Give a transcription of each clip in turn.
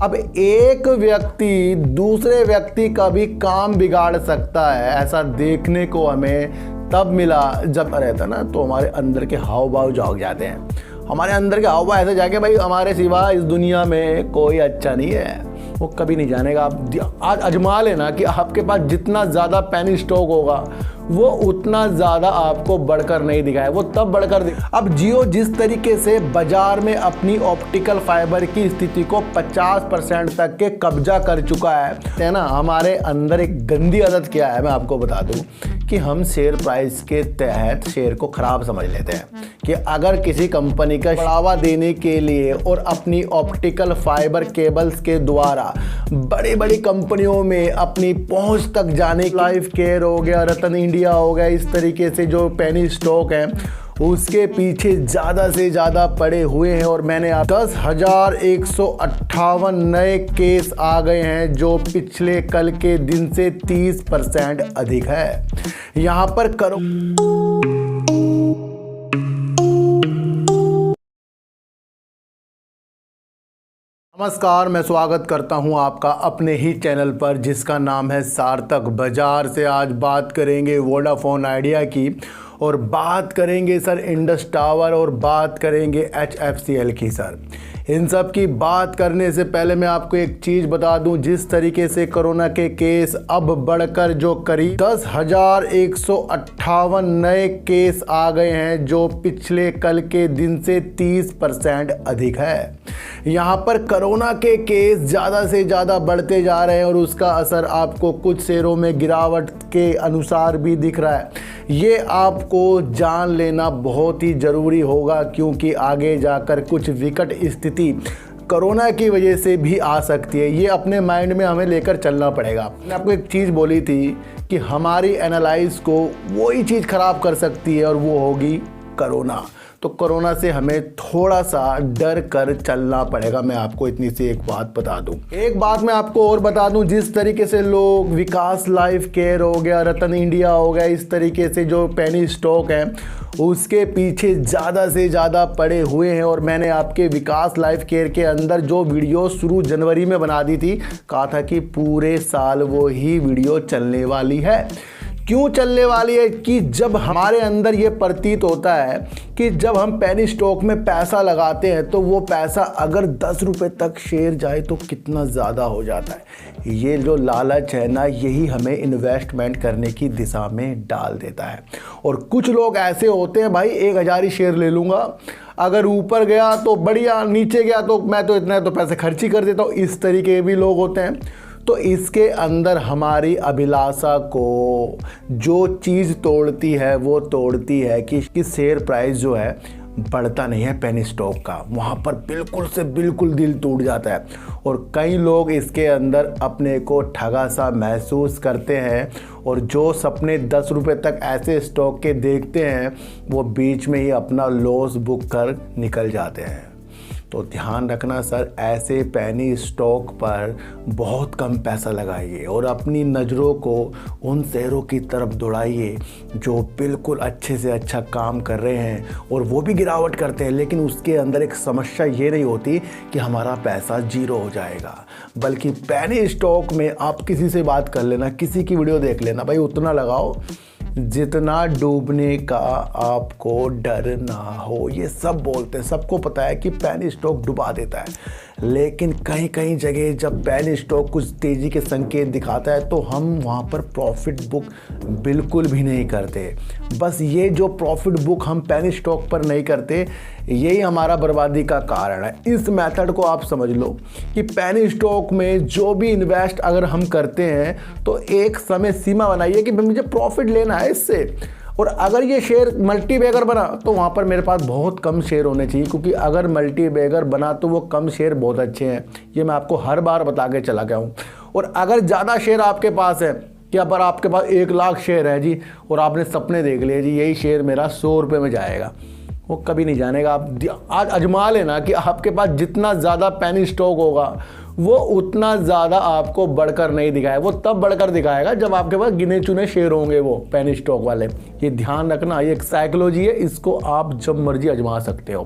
अब एक व्यक्ति दूसरे व्यक्ति का भी काम बिगाड़ सकता है, ऐसा देखने को हमें तब मिला जब रहता ना तो हमारे अंदर के हाव भाव जाग जाते हैं। हमारे अंदर के हाव भाव ऐसे जाके भाई हमारे सिवा इस दुनिया में कोई अच्छा नहीं है, वो कभी नहीं जानेगा। आप आज अजमा लेना कि आपके पास जितना ज़्यादा पेनी स्टॉक होगा वो उतना ज़्यादा आपको बढ़कर नहीं दिखाए, वो तब बढ़कर अब जियो जिस तरीके से बाजार में अपनी ऑप्टिकल फाइबर की स्थिति को 50% तक के कब्जा कर चुका है ना। हमारे अंदर एक गंदी आदत क्या है मैं आपको बता दूं कि हम शेयर प्राइस के तहत शेयर को खराब समझ लेते हैं कि अगर किसी कंपनी का बढ़ावा देने के लिए और अपनी ऑप्टिकल फाइबर केबल्स के द्वारा बड़ी बड़ी कंपनियों में अपनी पहुंच तक जाने, लाइफ केयर हो गया, रतन इंडिया हो गया, इस तरीके से जो पेनी स्टॉक है उसके पीछे ज़्यादा से ज़्यादा पड़े हुए हैं। और मैंने 10,158 नए केस आ गए हैं जो पिछले कल के दिन से 30% अधिक है। यहाँ पर करो नमस्कार, मैं स्वागत करता हूं आपका अपने ही चैनल पर जिसका नाम है सार्थक बाजार से। आज बात करेंगे वोडाफोन आइडिया की और बात करेंगे सर इंडस टावर और बात करेंगे HFCL की। सर इन सब की बात करने से पहले मैं आपको एक चीज़ बता दूं, जिस तरीके से कोरोना के केस अब बढ़कर जो करीब 10,158 नए केस आ गए हैं जो पिछले कल के दिन से 30% अधिक है। यहाँ पर कोरोना के केस ज़्यादा से ज़्यादा बढ़ते जा रहे हैं और उसका असर आपको कुछ शेयरों में गिरावट के अनुसार भी दिख रहा है। ये आपको जान लेना बहुत ही ज़रूरी होगा क्योंकि आगे जाकर कुछ विकट स्थिति कोरोना की वजह से भी आ सकती है। ये अपने माइंड में हमें लेकर चलना पड़ेगा। मैंने आपको एक चीज़ बोली थी कि हमारी एनालाइज को वही चीज़ ख़राब कर सकती है और वो होगी कोरोना। तो कोरोना से हमें थोड़ा सा डर कर चलना पड़ेगा। मैं आपको इतनी सी एक बात बता दूं। एक बात मैं आपको और बता दूं, जिस तरीके से लोग विकास लाइफ केयर हो गया, रतन इंडिया हो गया, इस तरीके से जो पेनी स्टॉक है उसके पीछे ज़्यादा से ज़्यादा पड़े हुए हैं। और मैंने आपके विकास लाइफ केयर के अंदर जो वीडियो शुरू जनवरी में बना दी थी, कहा था कि पूरे साल वो ही वीडियो चलने वाली है। क्यों चलने वाली है कि जब हमारे अंदर ये प्रतीत होता है कि जब हम पेनी स्टॉक में पैसा लगाते हैं तो वो पैसा अगर 10 रुपये तक शेयर जाए तो कितना ज़्यादा हो जाता है। ये जो लालच है ना, यही हमें इन्वेस्टमेंट करने की दिशा में डाल देता है। और कुछ लोग ऐसे होते हैं, भाई 1,000 ही शेयर ले लूँगा, अगर ऊपर गया तो बढ़िया, नीचे गया तो मैं तो इतना तो पैसे खर्च ही कर देता हूँ। इस तरीके भी लोग होते हैं। तो इसके अंदर हमारी अभिलाषा को जो चीज़ तोड़ती है वो तोड़ती है कि शेयर प्राइस जो है बढ़ता नहीं है पेनी स्टॉक का, वहाँ पर बिल्कुल से बिल्कुल दिल टूट जाता है। और कई लोग इसके अंदर अपने को ठगा सा महसूस करते हैं और जो सपने 10 रुपये तक ऐसे स्टॉक के देखते हैं वो बीच में ही अपना लॉस बुक कर निकल जाते हैं। तो ध्यान रखना सर, ऐसे पेनी स्टॉक पर बहुत कम पैसा लगाइए और अपनी नज़रों को उन शेयरों की तरफ दौड़ाइए जो बिल्कुल अच्छे से अच्छा काम कर रहे हैं और वो भी गिरावट करते हैं। लेकिन उसके अंदर एक समस्या ये नहीं होती कि हमारा पैसा जीरो हो जाएगा, बल्कि पेनी स्टॉक में आप किसी से बात कर लेना, किसी की वीडियो देख लेना, भाई उतना लगाओ जितना डूबने का आपको डर ना हो। ये सब बोलते हैं, सबको पता है कि पेनी स्टॉक डुबा देता है, लेकिन कहीं कहीं जगह जब पेनी स्टॉक कुछ तेज़ी के संकेत दिखाता है तो हम वहाँ पर प्रॉफिट बुक बिल्कुल भी नहीं करते। बस ये जो प्रॉफिट बुक हम पेनी स्टॉक पर नहीं करते, यही हमारा बर्बादी का कारण है। इस मेथड को आप समझ लो कि पेनी स्टॉक में जो भी इन्वेस्ट अगर हम करते हैं तो एक समय सीमा बनाइए कि मुझे प्रॉफिट लेना है इससे। और अगर ये शेयर मल्टी बैगर बना तो वहाँ पर मेरे पास बहुत कम शेयर होने चाहिए, क्योंकि अगर मल्टी बैगर बना तो वो कम शेयर बहुत अच्छे हैं। ये मैं आपको हर बार बता के चला गया हूँ। और अगर ज़्यादा शेयर आपके पास है कि अगर आपके पास 1 लाख शेयर है जी और आपने सपने देख लिए जी यही शेयर मेरा 100 रुपये में जाएगा, वो कभी नहीं जानेगा। आप आज अजमा लेना कि आपके पास जितना ज़्यादा पेनी स्टॉक होगा वो उतना ज़्यादा आपको बढ़कर नहीं दिखाएगा, वो तब बढ़कर दिखाएगा जब आपके पास गिने चुने शेयर होंगे वो पेनी स्टॉक वाले। ये ध्यान रखना, ये एक साइकोलॉजी है, इसको आप जब मर्जी आजमा सकते हो।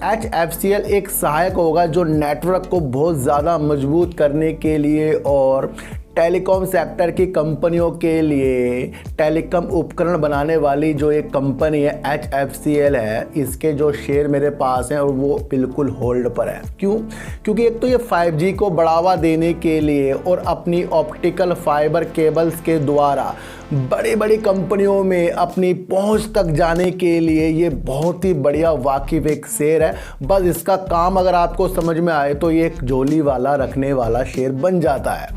HFCL एक सहायक होगा जो नेटवर्क को बहुत ज़्यादा मजबूत करने के लिए और टेलीकॉम सेक्टर की कंपनियों के लिए टेलीकॉम उपकरण बनाने वाली जो एक कंपनी है HFCL है, इसके जो शेयर मेरे पास हैं और वो बिल्कुल होल्ड पर है। क्यों? क्योंकि एक तो ये 5G को बढ़ावा देने के लिए और अपनी ऑप्टिकल फाइबर केबल्स के द्वारा बड़ी बड़ी कंपनियों में अपनी पहुंच तक जाने के लिए ये बहुत ही बढ़िया वाकिफ एक शेयर है। बस इसका काम अगर आपको समझ में आए तो ये एक झोली वाला रखने वाला शेयर बन जाता है।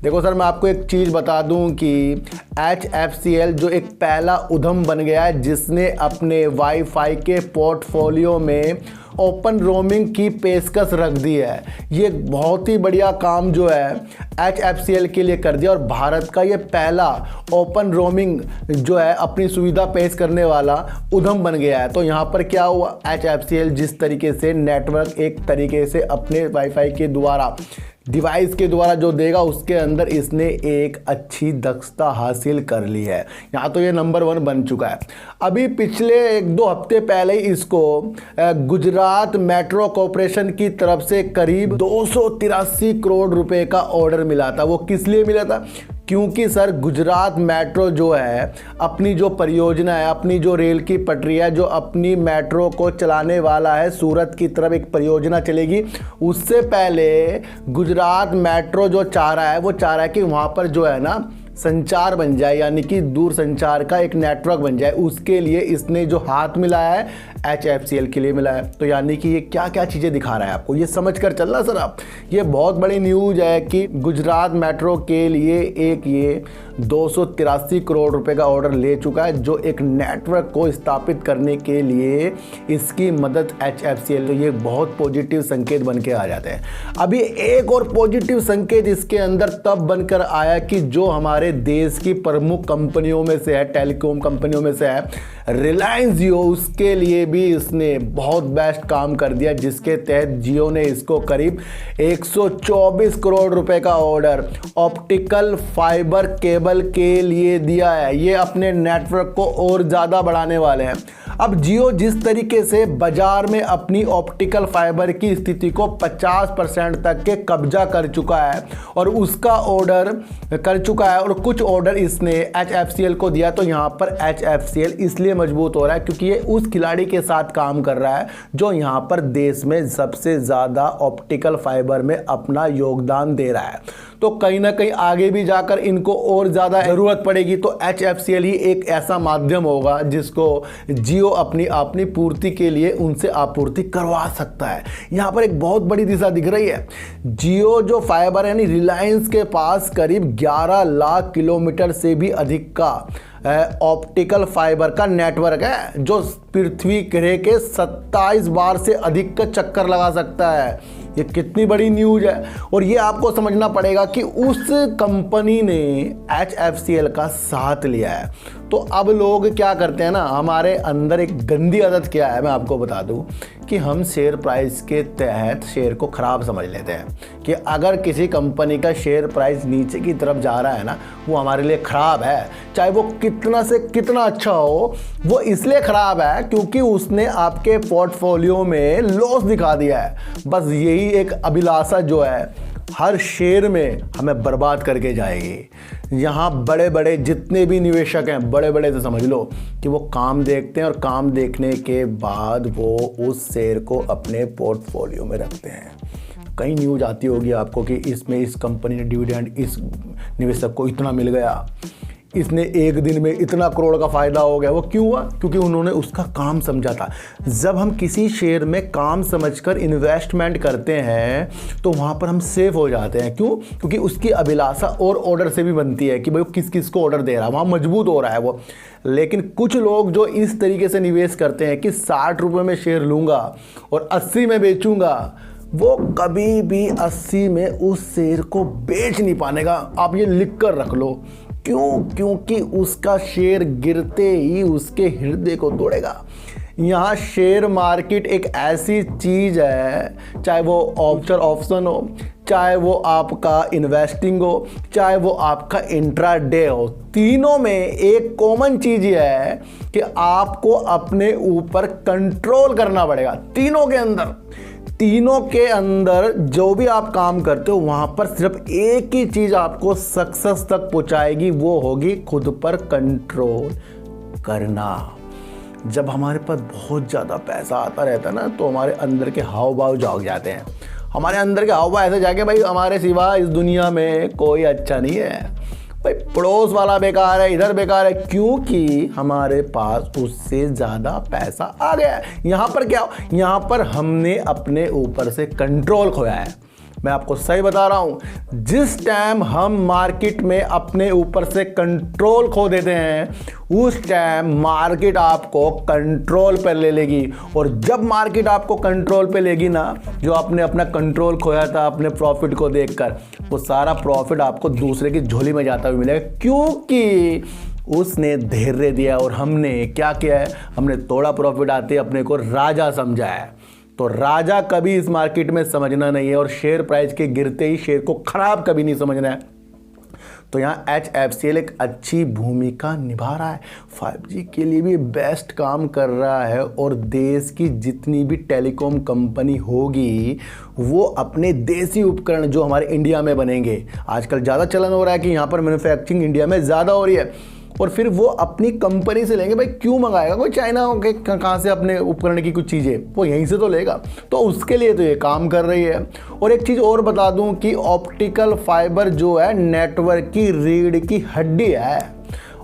देखो सर, मैं आपको एक चीज़ बता दूं कि HFCL जो एक पहला उद्यम बन गया है जिसने अपने वाईफाई के पोर्टफोलियो में ओपन रोमिंग की पेशकश रख दी है। ये बहुत ही बढ़िया काम जो है HFCL के लिए कर दिया और भारत का ये पहला ओपन रोमिंग जो है अपनी सुविधा पेश करने वाला उद्यम बन गया है। तो यहाँ पर क्या हुआ, HFCL जिस तरीके से नेटवर्क एक तरीके से अपने वाईफाई के द्वारा डिवाइस के द्वारा जो देगा उसके अंदर इसने एक अच्छी दक्षता हासिल कर ली है। यहाँ तो ये नंबर 1 बन चुका है। अभी पिछले 1-2 हफ्ते पहले ही इसको गुजरात मेट्रो कॉरपोरेशन की तरफ से करीब 283 करोड़ रुपए का ऑर्डर मिला था। वो किस लिए मिला था? क्योंकि सर गुजरात मेट्रो जो है अपनी जो परियोजना है, अपनी जो रेल की पटरी है, जो अपनी मेट्रो को चलाने वाला है, सूरत की तरफ एक परियोजना चलेगी। उससे पहले गुजरात मेट्रो जो चाह रहा है वो चाह रहा है कि वहाँ पर जो है ना संचार बन जाए, यानी कि दूर संचार का एक नेटवर्क बन जाए। उसके लिए इसने जो हाथ मिलाया है HFCL के लिए मिला है। तो यानी कि ये क्या क्या चीज़ें दिखा रहा है आपको, ये समझ कर चलना सर आप। ये बहुत बड़ी न्यूज़ है कि गुजरात मेट्रो के लिए एक ये 283 करोड़ रुपए का ऑर्डर ले चुका है जो एक नेटवर्क को स्थापित करने के लिए इसकी मदद HFCL। तो ये बहुत पॉजिटिव संकेत बन के आ जाते हैं। अभी एक और पॉजिटिव संकेत इसके अंदर तब बनकर आया कि जो हमारे देश की प्रमुख कंपनियों में से है, टेलीकॉम कंपनियों में से है रिलायंस जियो, उसके लिए भी इसने बहुत बेस्ट काम कर दिया जिसके तहत जियो ने इसको करीब 124 करोड़ रुपए का ऑर्डर ऑप्टिकल फाइबर केबल के लिए दिया है। ये अपने नेटवर्क को और ज़्यादा बढ़ाने वाले हैं। अब जियो जिस तरीके से बाजार में अपनी ऑप्टिकल फाइबर की स्थिति को 50% तक के कब्जा कर चुका है और उसका ऑर्डर कर चुका है और कुछ ऑर्डर इसने HFCL को दिया, तो यहाँ पर HFCL इसलिए मजबूत हो रहा है क्योंकि ये उस खिलाड़ी के साथ काम कर रहा है जो यहाँ पर देश में सबसे ज़्यादा ऑप्टिकल फाइबर में अपना योगदान दे रहा है। तो कहीं ना कहीं आगे भी जाकर इनको और ज़्यादा ज़रूरत पड़ेगी तो HFCL ही एक ऐसा माध्यम होगा जिसको जियो अपनी पूर्ति के लिए उनसे आपूर्ति करवा सकता है। यहाँ पर एक बहुत बड़ी दिशा दिख रही है। जियो जो फाइबर यानी रिलायंस के पास करीब 11 लाख किलोमीटर से भी अधिक का ऑप्टिकल फाइबर का नेटवर्क है जो पृथ्वी ग्रह के 27 बार से अधिक का चक्कर लगा सकता है। ये कितनी बड़ी न्यूज़ है। और ये आपको समझना पड़ेगा कि उस कंपनी ने HFCL का साथ लिया है। तो अब लोग क्या करते हैं ना, हमारे अंदर एक गंदी आदत क्या है मैं आपको बता दूं कि हम शेयर प्राइस के तहत शेयर को ख़राब समझ लेते हैं कि अगर किसी कंपनी का शेयर प्राइस नीचे की तरफ जा रहा है ना वो हमारे लिए ख़राब है, चाहे वो कितना से कितना अच्छा हो। वो इसलिए ख़राब है क्योंकि उसने आपके पोर्टफोलियो में लॉस दिखा दिया है। बस यही एक अभिलाषा जो है हर शेयर में हमें बर्बाद करके जाएगी। यहाँ बड़े बड़े जितने भी निवेशक हैं, बड़े बड़े तो समझ लो कि वो काम देखते हैं और काम देखने के बाद वो उस शेयर को अपने पोर्टफोलियो में रखते हैं। कई न्यूज़ आती होगी आपको कि इसमें इस कंपनी ने डिविडेंड इस निवेशक को इतना मिल गया, इसने एक दिन में इतना करोड़ का फ़ायदा हो गया। वो क्यों हुआ? क्योंकि उन्होंने उसका काम समझा था। जब हम किसी शेयर में काम समझकर इन्वेस्टमेंट करते हैं तो वहाँ पर हम सेफ हो जाते हैं। क्यों? क्योंकि उसकी अभिलाषा और ऑर्डर से भी बनती है कि भाई किस किस को ऑर्डर दे रहा है, वहाँ मजबूत हो रहा है वो। लेकिन कुछ लोग जो इस तरीके से निवेश करते हैं कि 60 रुपये में शेयर लूँगा और 80 में बेचूँगा, वो कभी भी 80 में उस शेयर को बेच नहीं पाएगा। आप ये लिख कर रख लो। क्यों? क्योंकि उसका शेयर गिरते ही उसके हृदय को तोड़ेगा। यहाँ शेयर मार्केट एक ऐसी चीज़ है, चाहे वो ऑप्शन हो, चाहे वो आपका इन्वेस्टिंग हो, चाहे वो आपका इंट्राडे हो, तीनों में एक कॉमन चीज ये है कि आपको अपने ऊपर कंट्रोल करना पड़ेगा। तीनों के अंदर जो भी आप काम करते हो वहां पर सिर्फ एक ही चीज आपको सक्सेस तक पहुंचाएगी, वो होगी खुद पर कंट्रोल करना। जब हमारे पास बहुत ज़्यादा पैसा आता रहता है ना, तो हमारे अंदर के हाव भाव जाग जाते हैं। हमारे अंदर के हाव भाव ऐसे जाके भाई हमारे सिवा इस दुनिया में कोई अच्छा नहीं है, भाई पड़ोस वाला बेकार है, इधर बेकार है, क्योंकि हमारे पास उससे ज़्यादा पैसा आ गया है। यहाँ पर क्या, यहाँ पर हमने अपने ऊपर से कंट्रोल खोया है। मैं आपको सही बता रहा हूं, जिस टाइम हम मार्केट में अपने ऊपर से कंट्रोल खो देते हैं उस टाइम मार्केट आपको कंट्रोल पर ले लेगी। और जब मार्केट आपको कंट्रोल पे लेगी ना, जो आपने अपना कंट्रोल खोया था अपने प्रॉफिट को देखकर, वो सारा प्रॉफिट आपको दूसरे की झोली में जाता हुआ मिलेगा, क्योंकि उसने धैर्य दिया और हमने क्या किया है, हमने थोड़ा प्रॉफिट आते अपने को राजा समझा है। तो राजा कभी इस मार्केट में समझना नहीं है, और शेयर प्राइस के गिरते ही शेयर को खराब कभी नहीं समझना है। तो यहाँ HFCL एक अच्छी भूमिका निभा रहा है, 5G के लिए भी बेस्ट काम कर रहा है। और देश की जितनी भी टेलीकॉम कंपनी होगी वो अपने देसी उपकरण जो हमारे इंडिया में बनेंगे, आजकल ज़्यादा चलन हो रहा है कि यहाँ पर मैन्युफैक्चरिंग इंडिया में ज़्यादा हो रही है, और फिर वो अपनी कंपनी से लेंगे। भाई क्यों मंगाएगा कोई चाइना के कहाँ से अपने उपकरण की कुछ चीज़ें, वो यहीं से तो लेगा। तो उसके लिए तो ये काम कर रही है। और एक चीज़ और बता दूं कि ऑप्टिकल फाइबर जो है नेटवर्क की रीढ़ की हड्डी है।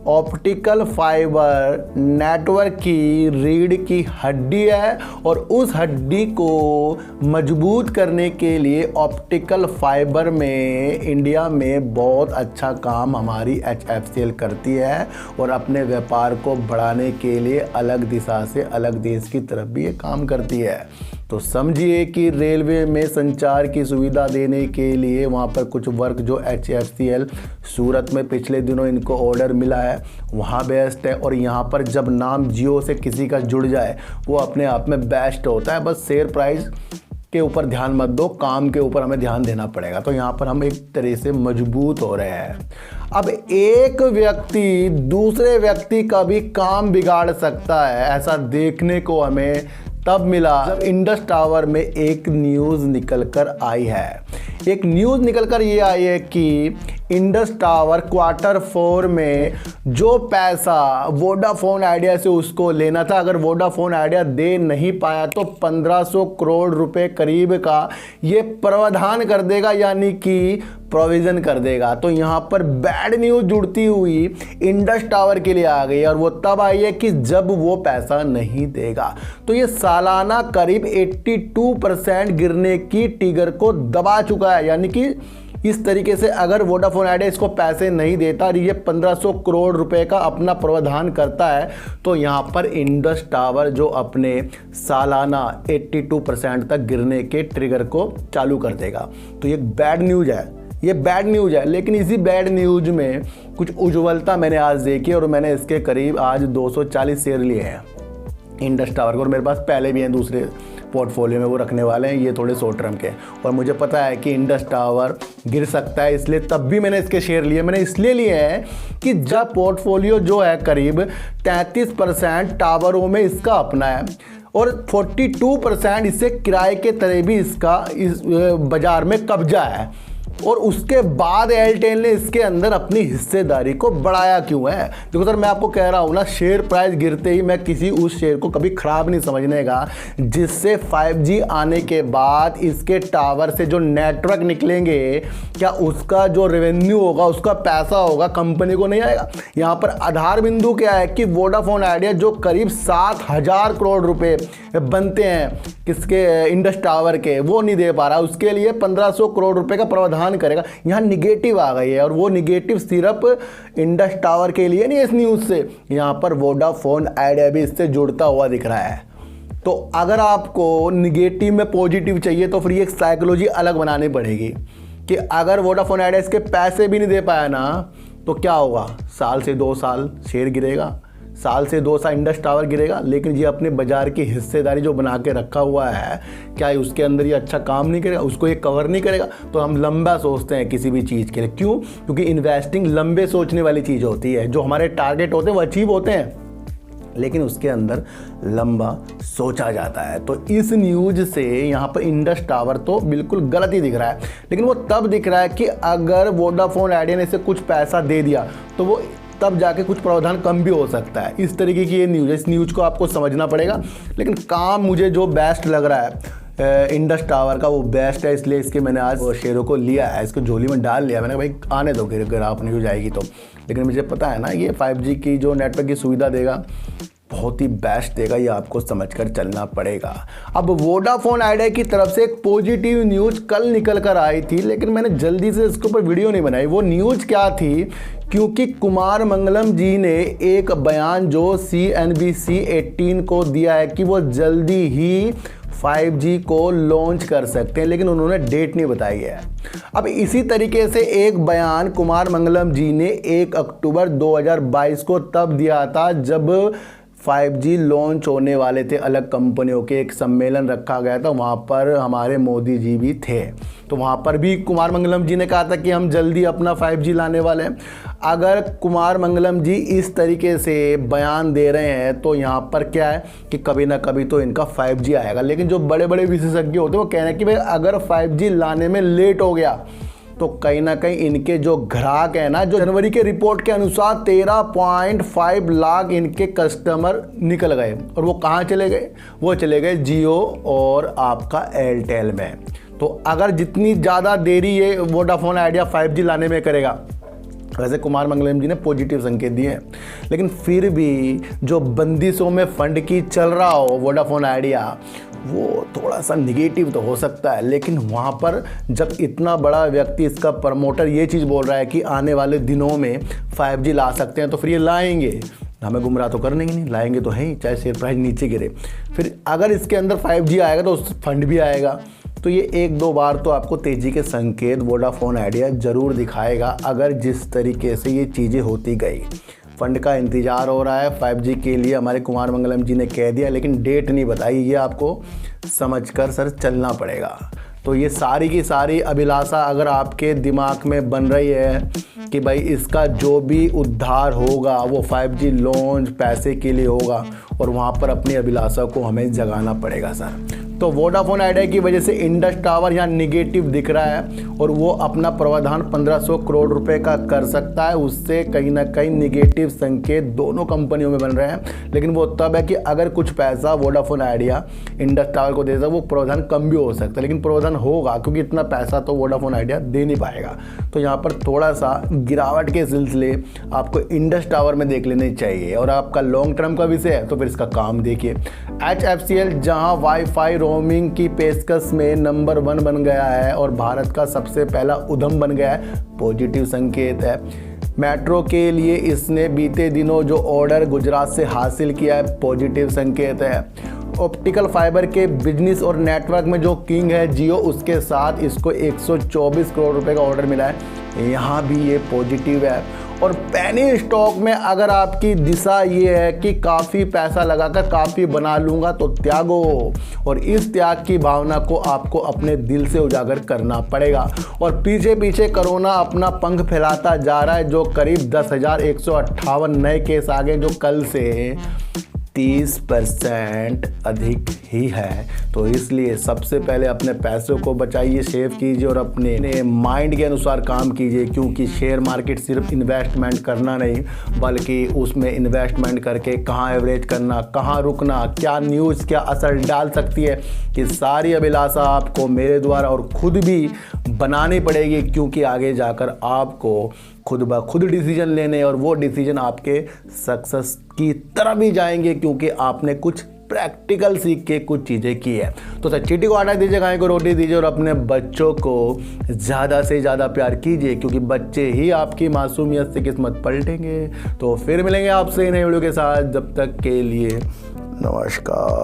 ऑप्टिकल फाइबर नेटवर्क की रीढ़ की हड्डी है, और उस हड्डी को मजबूत करने के लिए ऑप्टिकल फाइबर में इंडिया में बहुत अच्छा काम हमारी HFCL करती है। और अपने व्यापार को बढ़ाने के लिए अलग दिशा से अलग देश की तरफ भी ये काम करती है। तो समझिए कि रेलवे में संचार की सुविधा देने के लिए वहाँ पर कुछ वर्क जो HFCL सूरत में पिछले दिनों इनको ऑर्डर मिला है वहाँ बेस्ट है। और यहाँ पर जब नाम जियो से किसी का जुड़ जाए वो अपने आप में बेस्ट होता है। बस शेयर प्राइस के ऊपर ध्यान मत दो, काम के ऊपर हमें ध्यान देना पड़ेगा। तो यहाँ पर हम एक तरह से मजबूत हो रहे हैं। अब एक व्यक्ति दूसरे व्यक्ति का भी काम बिगाड़ सकता है, ऐसा देखने को हमें तब मिला जब इंडस टावर में एक न्यूज़ निकल कर आई है। एक न्यूज़ निकल कर ये आई है कि इंडस टावर Q4 में जो पैसा वोडाफोन आइडिया से उसको लेना था, अगर वोडाफोन आइडिया दे नहीं पाया तो 1500 करोड़ रुपए करीब का ये प्रावधान कर देगा, यानी कि प्रोविज़न कर देगा। तो यहाँ पर बैड न्यूज़ जुड़ती हुई इंडस टावर के लिए आ गई, और वो तब आई है कि जब वो पैसा नहीं देगा। तो ये सालाना करीब 82% गिरने की टिगर को दबा चुका है। यानी कि इस तरीके से अगर वोडाफोन आइडिया इसको पैसे नहीं देता और ये 1500 करोड़ रुपए का अपना प्रावधान करता है, तो यहाँ पर इंडस टावर जो अपने सालाना 82% तक गिरने के ट्रिगर को चालू कर देगा। तो ये बैड न्यूज़ है, ये बैड न्यूज़ है। लेकिन इसी बैड न्यूज़ में कुछ उज्ज्वलता मैंने आज देखी, और मैंने इसके करीब आज 240 शेयर लिए हैं इंडस टावर को, और मेरे पास पहले भी हैं दूसरे पोर्टफोलियो में, वो रखने वाले हैं। ये थोड़े शॉर्ट टर्म के, और मुझे पता है कि इंडस टावर गिर सकता है, इसलिए तब भी मैंने इसके शेयर लिए। मैंने इसलिए लिए हैं कि जब पोर्टफोलियो जो है करीब 33% टावरों में इसका अपना है, और 42% इससे किराए के तरह भी इसका इस बाज़ार में कब्जा है। और उसके बाद एयरटेल ने इसके अंदर अपनी हिस्सेदारी को बढ़ाया क्यों है? देखो सर, मैं आपको कह रहा हूँ ना, शेयर प्राइस गिरते ही मैं किसी उस शेयर को कभी ख़राब नहीं समझने का जिससे 5G आने के बाद इसके टावर से जो नेटवर्क निकलेंगे, क्या उसका जो रेवेन्यू होगा, उसका पैसा होगा, कंपनी को नहीं आएगा। यहाँ पर आधार बिंदु क्या है कि वोडाफोन आइडिया जो करीब 7000 करोड़ रुपए बनते हैं किसके, इंडस टावर के, वो नहीं दे पा रहा। उसके लिए 1500 करोड़ रुपए का प्रावधान करेगा। यहाँ निगेटिव आ गई है, और वो निगेटिव सिर्फ इंडस टावर के लिए नहीं, इस न्यूज़ से यहाँ पर वोडाफोन आइडिया भी इससे जुड़ता हुआ दिख रहा है। तो अगर आपको निगेटिव में पॉजिटिव चाहिए तो फिर ये एक साइकोलॉजी अलग बनानी पड़ेगी कि अगर वोडाफोन आइडिया इसके पैसे भी नहीं दे पाया ना, तो क्या होगा, साल से 2 साल शेयर गिरेगा, साल से 2 साल इंडस टावर गिरेगा, लेकिन ये अपने बाजार की हिस्सेदारी जो बना के रखा हुआ है, क्या उसके अंदर ये अच्छा काम नहीं करेगा, उसको ये कवर नहीं करेगा? तो हम लंबा सोचते हैं किसी भी चीज़ के लिए। क्यों? क्योंकि इन्वेस्टिंग लंबे सोचने वाली चीज़ होती है। जो हमारे टारगेट होते हैं वो अचीव होते हैं, लेकिन उसके अंदर लंबा सोचा जाता है। तो इस न्यूज़ से यहाँ पर इंडस टावर तो बिल्कुल गलत ही दिख रहा है, लेकिन वो तब दिख रहा है कि अगर वोडाफोन आइडिया ने इसे कुछ पैसा दे दिया तो वो तब जाके कुछ प्रावधान कम भी हो सकता है। इस तरीके की ये न्यूज़ है, इस न्यूज़ को आपको समझना पड़ेगा। लेकिन काम मुझे जो बेस्ट लग रहा है इंडस टावर का, वो बेस्ट है, इसलिए इसके मैंने आज शेयरों को लिया है, इसको झोली में डाल लिया। मैंने भाई आने दो, अगर आप न्यूज़ आएगी तो। लेकिन मुझे पता है ना, ये 5G की जो नेटवर्क की सुविधा देगा बहुत ही बेस्ट देगा, ये आपको समझकर चलना पड़ेगा। अब वोडाफोन आइडिया की तरफ से एक पॉजिटिव न्यूज़ कल निकल कर आई थी, लेकिन मैंने जल्दी से इसके ऊपर वीडियो नहीं बनाई। वो न्यूज़ क्या थी? क्योंकि कुमार मंगलम जी ने एक बयान जो CNBC 18 को दिया है कि वो जल्दी ही 5G को लॉन्च कर सकते हैं, लेकिन उन्होंने डेट नहीं बताई है। अब इसी तरीके से एक बयान कुमार मंगलम जी ने 1 अक्टूबर 2022 को तब दिया था, जब 5G लॉन्च होने वाले थे। अलग कंपनियों के एक सम्मेलन रखा गया था, वहाँ पर हमारे मोदी जी भी थे। तो वहाँ पर भी कुमार मंगलम जी ने कहा था कि हम जल्दी अपना 5G लाने वाले हैं। अगर कुमार मंगलम जी इस तरीके से बयान दे रहे हैं तो यहाँ पर क्या है कि कभी ना कभी तो इनका 5G आएगा। लेकिन जो बड़े बड़े विशेषज्ञ होते हैं वो कह रहे हैं कि भाई अगर 5G लाने में लेट हो गया तो कहीं ना कहीं इनके जो ग्राहक हैं ना, जो जनवरी के रिपोर्ट के अनुसार 13.5 लाख इनके कस्टमर निकल गए। और वो कहाँ चले गए? वो चले गए जियो और आपका एयरटेल में। तो अगर जितनी ज़्यादा देरी ये वोडाफोन आइडिया 5G लाने में करेगा, वैसे कुमार मंगलम जी ने पॉजिटिव संकेत दिए हैं, लेकिन फिर भी जो बंदिशों में फंड की चल रहा हो वोडाफोन आइडिया, वो थोड़ा सा निगेटिव तो हो सकता है। लेकिन वहाँ पर जब इतना बड़ा व्यक्ति, इसका प्रमोटर ये चीज़ बोल रहा है कि आने वाले दिनों में 5G ला सकते हैं, तो फिर ये लाएंगे, हमें गुमराह तो करने ही नहीं, लाएंगे तो है ही, चाहे शेयर प्राइस नीचे गिरे। फिर अगर इसके अंदर 5G आएगा तो उस फंड भी आएगा। तो ये 1-2 बार तो आपको तेज़ी के संकेत वोडाफोन आइडिया ज़रूर दिखाएगा, अगर जिस तरीके से ये चीज़ें होती गई। फंड का इंतज़ार हो रहा है 5G के लिए, हमारे कुमार मंगलम जी ने कह दिया, लेकिन डेट नहीं बताई। ये आपको समझकर सर चलना पड़ेगा। तो ये सारी की सारी अभिलाषा अगर आपके दिमाग में बन रही है कि भाई इसका जो भी उद्धार होगा वो 5G लॉन्च पैसे के लिए होगा, और वहाँ पर अपनी अभिलाषा को हमें जगाना पड़ेगा सर। तो वोडाफोन आइडिया की वजह से इंडस टावर यहाँ निगेटिव दिख रहा है, और वो अपना प्रावधान 1500 करोड़ रुपए का कर सकता है। उससे कहीं ना कहीं निगेटिव संकेत दोनों कंपनियों में बन रहे हैं। लेकिन वो तब है कि अगर कुछ पैसा वोडाफोन आइडिया इंडस टावर को देता है, वो प्रावधान कम भी हो सकता है, लेकिन प्रावधान होगा, क्योंकि इतना पैसा तो वोडाफोन आइडिया दे नहीं पाएगा। तो यहाँ पर थोड़ा सा गिरावट के सिलसिले आपको इंडस टावर में देख लेने चाहिए। और आपका लॉन्ग टर्म का विषय है तो फिर इसका काम देखिए। HFCL जहाँ वाईफाई रोमिंग की पेशकश में नंबर 1 बन गया है और भारत का सबसे पहला उद्यम बन गया है, पॉजिटिव संकेत है। मेट्रो के लिए इसने बीते दिनों जो ऑर्डर गुजरात से हासिल किया है, पॉजिटिव संकेत है। ऑप्टिकल फाइबर के बिजनेस और नेटवर्क में जो किंग है जियो, उसके साथ इसको 124 करोड़ रुपए का ऑर्डर मिला है, यहाँ भी ये पॉजिटिव है। और पेनी स्टॉक में अगर आपकी दिशा ये है कि काफ़ी पैसा लगाकर काफ़ी बना लूँगा, तो त्यागो, और इस त्याग की भावना को आपको अपने दिल से उजागर करना पड़ेगा। और पीछे पीछे कोरोना अपना पंख फैलाता जा रहा है, जो करीब 10,158 नए केस आ गए, जो कल से 30% अधिक ही है। तो इसलिए सबसे पहले अपने पैसों को बचाइए, सेव कीजिए और अपने माइंड के अनुसार काम कीजिए, क्योंकि शेयर मार्केट सिर्फ इन्वेस्टमेंट करना नहीं, बल्कि उसमें इन्वेस्टमेंट करके कहाँ एवरेज करना, कहाँ रुकना, क्या न्यूज़ क्या असर डाल सकती है, कि सारी अभिलाषा आपको मेरे द्वारा और खुद भी बनानी पड़ेगी, क्योंकि आगे जाकर आपको खुद ब खुद डिसीजन लेने, और वो डिसीजन आपके सक्सेस की तरफ भी जाएंगे, क्योंकि आपने कुछ प्रैक्टिकल सीख के कुछ चीज़ें की है। तो सर चीटी को आटा दीजिए, गाय को रोटी दीजिए, और अपने बच्चों को ज़्यादा से ज़्यादा प्यार कीजिए, क्योंकि बच्चे ही आपकी मासूमियत से किस्मत पलटेंगे। तो फिर मिलेंगे आपसे नए वीडियो के साथ, जब तक के लिए नमस्कार।